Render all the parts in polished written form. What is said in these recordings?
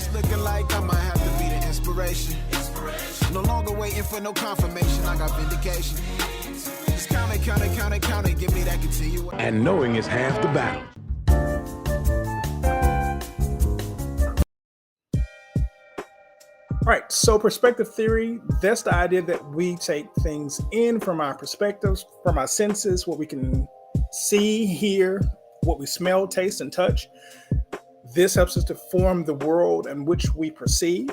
It's looking like I might have to be the inspiration. No longer waiting for no confirmation, I got vindication. Just count it, give me that continuation. And knowing is half the battle. All right, so perspective theory, that's the idea that we take things in from our perspectives, from our senses, what we can see, hear, what we smell, taste, and touch. This helps us to form the world in which we perceive.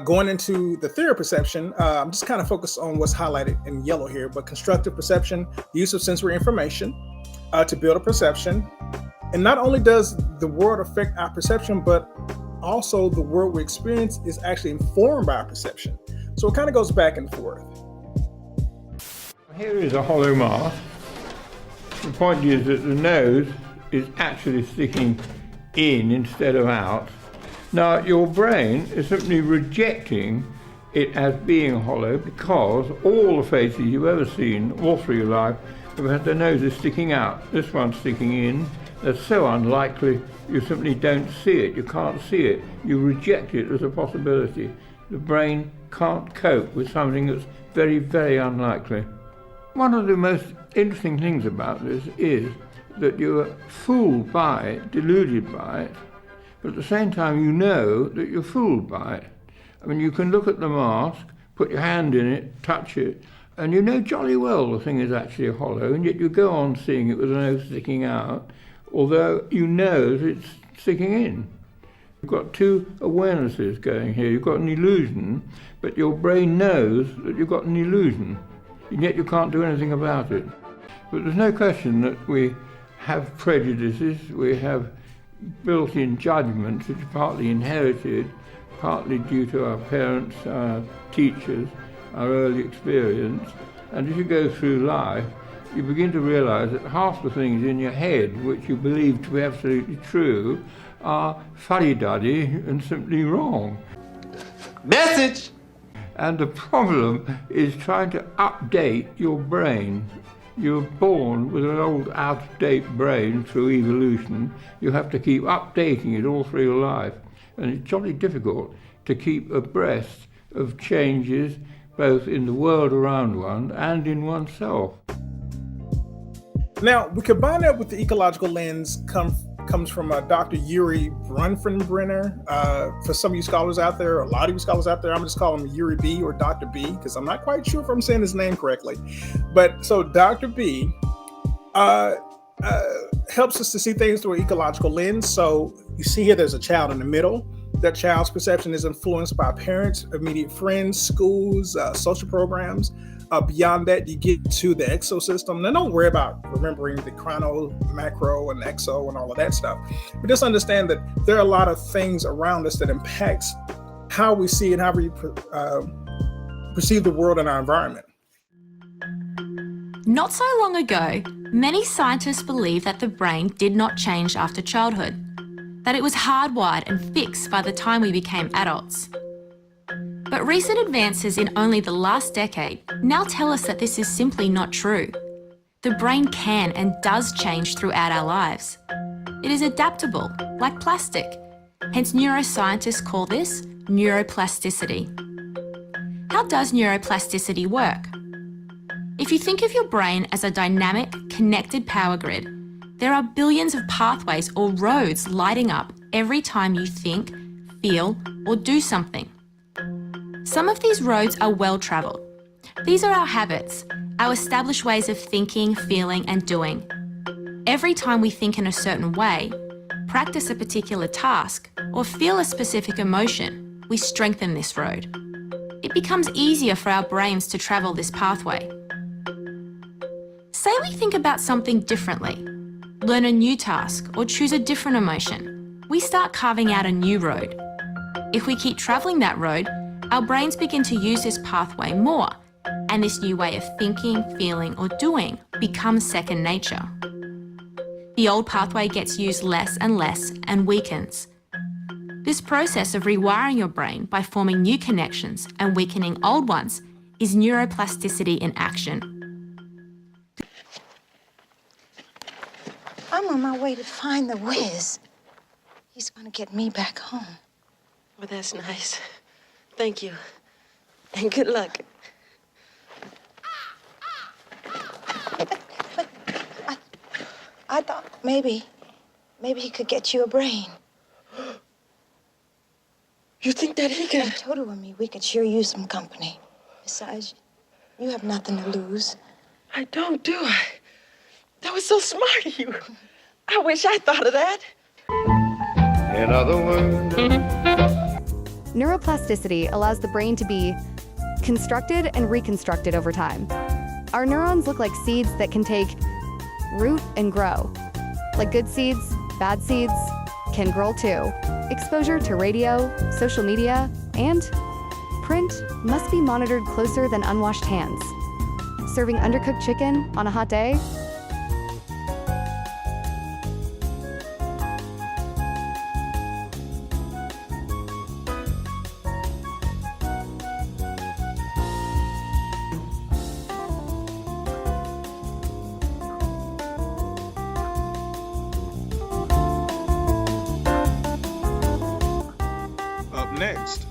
Going into the theory of perception, I'm just kind of focused on what's highlighted in yellow here, but constructive perception, the use of sensory information to build a perception. And not only does the world affect our perception, but also the world we experience is actually informed by our perception. So it kind of goes back and forth. Here is a hollow mask. The point is that the nose is actually sticking in instead of out. Now your brain is simply rejecting it as being hollow because all the faces you've ever seen all through your life have had their noses sticking out. This one's sticking in. That's so unlikely, you simply don't see it, you can't see it, you reject it as a possibility. The brain can't cope with something that's very, very unlikely. One of the most interesting things about this is that you're fooled by it, deluded by it, but at the same time you know that you're fooled by it. I mean, you can look at the mask, put your hand in it, touch it, and you know jolly well the thing is actually hollow, and yet you go on seeing it with the nose sticking out, although you know that it's sticking in. You've got two awarenesses going here. You've got an illusion, but your brain knows that you've got an illusion, and yet you can't do anything about it. But there's no question that we have prejudices, we have built-in judgments which are partly inherited, partly due to our parents, our teachers, our early experience, and as you go through life, you begin to realize that half the things in your head which you believe to be absolutely true are fuddy-duddy and simply wrong. Message! And the problem is trying to update your brain. You're born with an old, out-of-date brain through evolution. You have to keep updating it all through your life. And it's jolly difficult to keep abreast of changes both in the world around one and in oneself. Now, we combine that with the ecological lens comes from Dr. Yuri Bronfenbrenner. For some of you scholars out there, a lot of you scholars out there, I'm just calling him Yuri B or Dr. B because I'm not quite sure if I'm saying his name correctly. But so Dr. B helps us to see things through an ecological lens. So you see here, there's a child in the middle. That child's perception is influenced by parents, immediate friends, schools, social programs. Beyond that, you get to the exosystem. Now, don't worry about remembering the chrono, macro, and exo, and all of that stuff. But just understand that there are a lot of things around us that impacts how we see and how we perceive the world and our environment. Not so long ago, many scientists believed that the brain did not change after childhood, that it was hardwired and fixed by the time we became adults. But recent advances in only the last decade now tell us that this is simply not true. The brain can and does change throughout our lives. It is adaptable, like plastic. Hence, neuroscientists call this neuroplasticity. How does neuroplasticity work? If you think of your brain as a dynamic, connected power grid, there are billions of pathways or roads lighting up every time you think, feel, or do something. Some of these roads are well-travelled. These are our habits, our established ways of thinking, feeling, and doing. Every time we think in a certain way, practice a particular task, or feel a specific emotion, we strengthen this road. It becomes easier for our brains to travel this pathway. Say we think about something differently, learn a new task, or choose a different emotion. We start carving out a new road. If we keep travelling that road, our brains begin to use this pathway more, and this new way of thinking, feeling, or doing becomes second nature. The old pathway gets used less and less and weakens. This process of rewiring your brain by forming new connections and weakening old ones is neuroplasticity in action. I'm on my way to find the whiz. He's gonna get me back home. Well, that's nice. Thank you. And good luck. But I thought maybe he could get you a brain. You think that he And can? Toto and me, we could sure use some company. Besides, you have nothing to lose. I don't, do I? That was so smart of you. I wish I thought of that. In other words, Neuroplasticity allows the brain to be constructed and reconstructed over time. Our neurons look like seeds that can take root and grow. Like good seeds, bad seeds can grow too. Exposure to radio, social media, and print must be monitored closer than unwashed hands. Serving undercooked chicken on a hot day? Up next,